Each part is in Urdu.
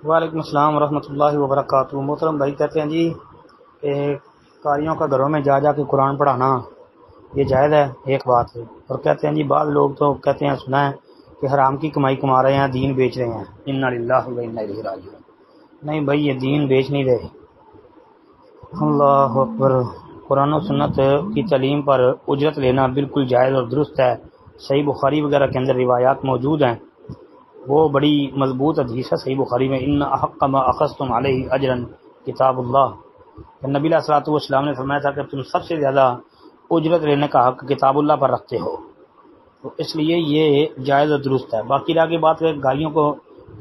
وعلیکم السلام ورحمۃ اللہ وبرکاتہ۔ محترم بھائی کہتے ہیں جی کہ قاریوں کا گھروں میں جا کے قرآن پڑھانا یہ جائز ہے، ایک بات ہے، اور کہتے ہیں جی بعض لوگ تو کہتے ہیں سنا ہے کہ حرام کی کمائی کما رہے ہیں، دین بیچ رہے ہیں۔ انا للہ و انا الیہ راجعون۔ نہیں بھائی، یہ دین بیچ نہیں رہے۔ اللہ اکبر۔ قرآن و سنت کی تعلیم پر اجرت لینا بالکل جائز اور درست ہے۔ صحیح بخاری وغیرہ کے اندر روایات موجود ہیں، وہ بڑی مضبوط حدیث ہے صحیح بخاری میں، ان احق ما اخذتم علیہ اجرا کتاب اللہ۔ نبی علیہ الصلوۃ والسلام نے فرمایا تھا کہ تم سب سے زیادہ اجرت لینے کا حق کتاب اللہ پر رکھتے ہو، تو اس لیے یہ جائز اور درست ہے۔ باقی رہ کی بات ہے گاڑیوں کو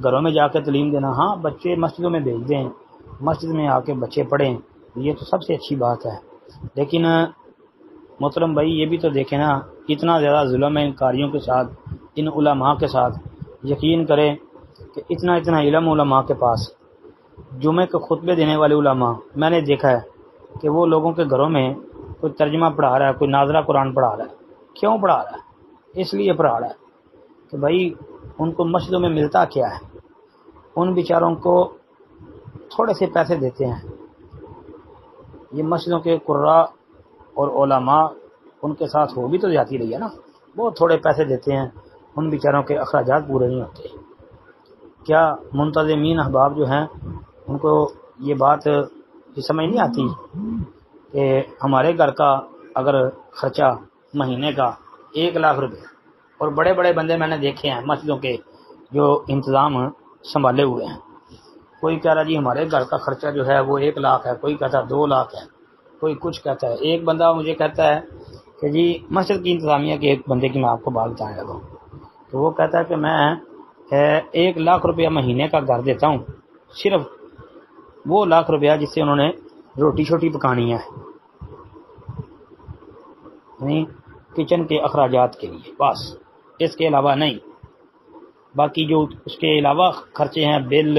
گھروں میں جا کے تعلیم دینا، ہاں بچے مسجدوں میں بھیج دیں، مسجد میں آ کے بچے پڑھیں، یہ تو سب سے اچھی بات ہے۔ لیکن محترم بھائی یہ بھی تو دیکھیں نا، اتنا زیادہ ظلم ہے ان قاریوں کے ساتھ، ان علماء کے ساتھ۔ یقین کریں کہ اتنا علم علماء کے پاس، جمعے کے خطبے دینے والے علماء، میں نے دیکھا ہے کہ وہ لوگوں کے گھروں میں کوئی ترجمہ پڑھا رہا ہے، کوئی ناظرہ قرآن پڑھا رہا ہے۔ کیوں پڑھا رہا ہے؟ اس لیے پڑھا رہا ہے کہ بھائی ان کو مسجدوں میں ملتا کیا ہے، ان بیچاروں کو تھوڑے سے پیسے دیتے ہیں۔ یہ مسجدوں کے قراء اور علماء ان کے ساتھ ہو بھی تو جاتی رہی ہے نا، بہت تھوڑے پیسے دیتے ہیں، ان بیچاروں کے اخراجات پورے نہیں ہوتے۔ کیا منتظمین احباب جو ہیں ان کو یہ بات یہ سمجھ نہیں آتی کہ ہمارے گھر کا اگر خرچہ مہینے کا 1,00,000 روپے، اور بڑے بڑے بندے میں نے دیکھے ہیں مسجدوں کے جو انتظام سنبھالے ہوئے ہیں، کوئی کہہ رہا جی ہمارے گھر کا خرچہ جو ہے وہ 1,00,000 ہے، کوئی کہتا ہے 2,00,000 ہے، کوئی کچھ کہتا ہے۔ ایک بندہ مجھے کہتا ہے کہ جی مسجد کی انتظامیہ کے ایک بندے کی میں آپ کو بات بتانے لگا ہوں، تو وہ کہتا ہے کہ میں 1,00,000 روپیہ مہینے کا گھر دیتا ہوں، صرف وہ 1,00,000 روپیہ جس سے انہوں نے روٹی چھوٹی پکانی ہے، یعنی کچن کے اخراجات کے لیے، بس اس کے علاوہ نہیں۔ باقی جو اس کے علاوہ خرچے ہیں، بل،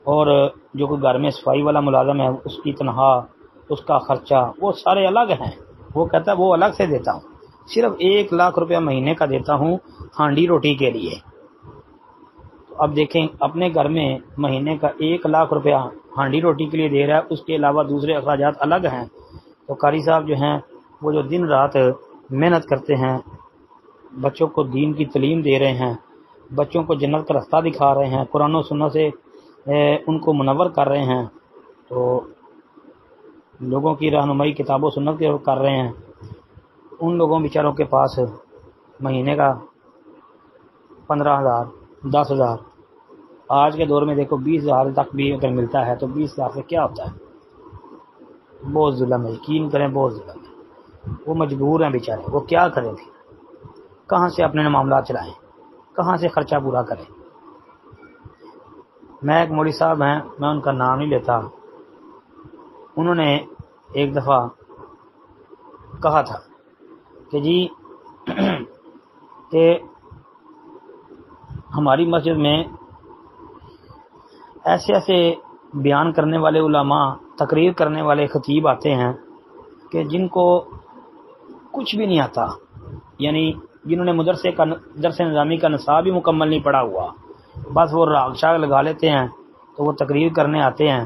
اور جو کوئی گھر میں صفائی والا ملازم ہے اس کی تنخواہ، اس کا خرچہ، وہ سارے الگ ہیں۔ وہ کہتا ہے وہ الگ سے دیتا ہوں، صرف 1,00,000 روپیہ مہینے کا دیتا ہوں ہانڈی روٹی کے لیے۔ اب دیکھیں اپنے گھر میں مہینے کا 1,00,000 روپیہ ہانڈی روٹی کے لیے دے رہا ہے، اس کے علاوہ دوسرے اخراجات الگ ہیں۔ تو قاری صاحب جو ہیں وہ جو دن رات محنت کرتے ہیں، بچوں کو دین کی تعلیم دے رہے ہیں، بچوں کو جنت کا راستہ دکھا رہے ہیں، قرآن و سنت سے ان کو منور کر رہے ہیں، تو لوگوں کی رہنمائی کتاب و سنت کے کر رہے ہیں، ان لوگوں بیچاروں کے پاس مہینے کا 15,000 10,000، آج کے دور میں دیکھو 20,000 تک بھی اگر ملتا ہے تو 20,000 سے کیا ہوتا ہے؟ بہت ظلم ہے، یقین کریں بہت ظلم ہے۔ وہ مجبور ہیں بیچارے، وہ کیا کریں پھر، کہاں سے اپنے معاملات چلائیں، کہاں سے خرچہ پورا کریں۔ میں ایک مولوی صاحب ہیں، میں ان کا نام نہیں لیتا، انہوں نے ایک دفعہ کہا تھا کہ جی کہ ہماری مسجد میں ایسے ایسے بیان کرنے والے علماء، تقریر کرنے والے خطیب آتے ہیں کہ جن کو کچھ بھی نہیں آتا، یعنی جنہوں نے درس نظامی کا نصاب ہی مکمل نہیں پڑھا ہوا، بس وہ راگ شاگ لگا لیتے ہیں تو وہ تقریر کرنے آتے ہیں،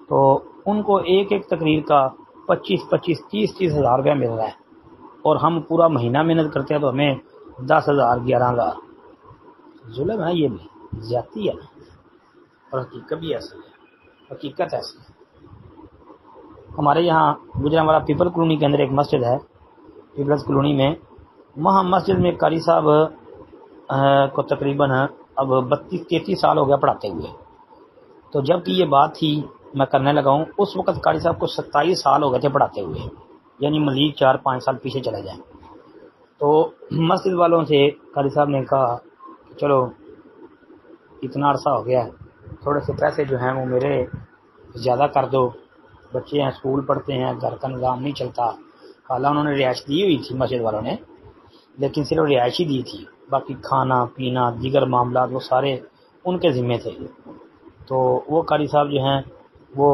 تو ان کو ایک ایک تقریر کا 25 30 ہزار روپیہ مل رہا ہے، اور ہم پورا مہینہ محنت کرتے ہیں تو ہمیں 10,000 11,000۔ ظلم ہے، یہ بھی زیادتی ہے، اور حقیقت بھی ایسی ہے، حقیقت ایسی ہے۔ ہمارے یہاں گجرانوالہ پیپل کالونی کے اندر ایک مسجد ہے، پیپلز کالونی میں، وہاں مسجد میں قاری صاحب کو تقریباً اب 32-33 سال ہو گیا پڑھاتے ہوئے، تو جب کہ یہ بات تھی میں کرنے لگا ہوں، اس وقت قاری صاحب کو 27 سال ہو گئے تھے پڑھاتے ہوئے، یعنی مزید 4-5 سال پیچھے چلے جائیں۔ تو مسجد والوں سے قاری صاحب نے کہا کہ چلو اتنا عرصہ ہو گیا ہے، تھوڑے سے پیسے جو ہیں وہ میرے زیادہ کر دو، بچے ہیں اسکول پڑھتے ہیں، گھر کا نظام نہیں چلتا۔ حالانکہ انہوں نے رہائش دی ہوئی تھی مسجد والوں نے، لیکن صرف رہائش ہی دی تھی، باقی کھانا پینا دیگر معاملات وہ سارے ان کے ذمے تھے۔ تو وہ قاری صاحب جو ہیں وہ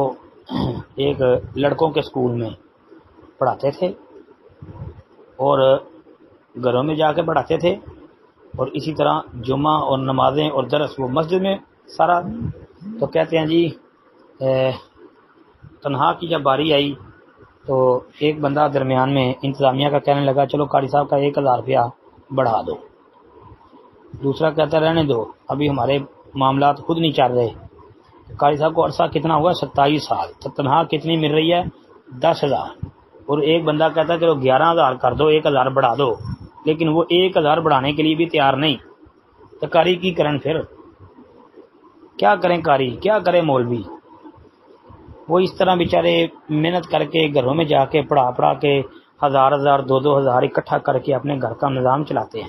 ایک لڑکوں کے اسکول میں پڑھاتے تھے، اور گھروں میں جا کے پڑھاتے تھے، اور اسی طرح جمعہ اور نمازیں اور درس وہ مسجد میں سارا تو کہتے ہیں جی تنہا کی جب باری آئی تو ایک بندہ درمیان میں انتظامیہ کا کہنے لگا چلو قاری صاحب کا 1000 روپیہ بڑھا دو. دوسرا کہتا رہنے دو ابھی ہمارے معاملات خود نہیں چل رہے. قاری صاحب کو عرصہ کتنا ہوا 27 سال. تو تنہا کتنی مل رہی ہے 10,000. اور ایک بندہ کہتا ہے چلو 11,000 کر دو 1,000 بڑھا دو. لیکن وہ 1,000 بڑھانے کے لیے بھی تیار نہیں. تو قاری کی کرن پھر کیا کریں قاری کیا کرے مولوی. وہ اس طرح بیچارے محنت کر کے گھروں میں جا کے پڑھا کے 1,000 2,000 اکٹھا کر کے اپنے گھر کا نظام چلاتے ہیں.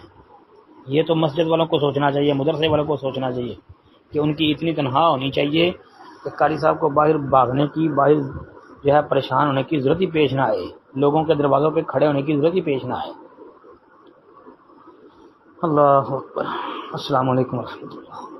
یہ تو مسجد والوں کو سوچنا چاہیے مدرسے والوں کو سوچنا چاہیے کہ ان کی اتنی تنخواہ ہونی چاہیے کہ قاری صاحب کو باہر بھاگنے کی باہر جو ہے پریشان ہونے کی ضرورت ہی پیش نہ آئے. لوگوں کے دروازوں پہ کھڑے ہونے کی ضرورت ہی پیش نہ آئے. اللہ اکبر. السلام علیکم ورحمۃ اللہ.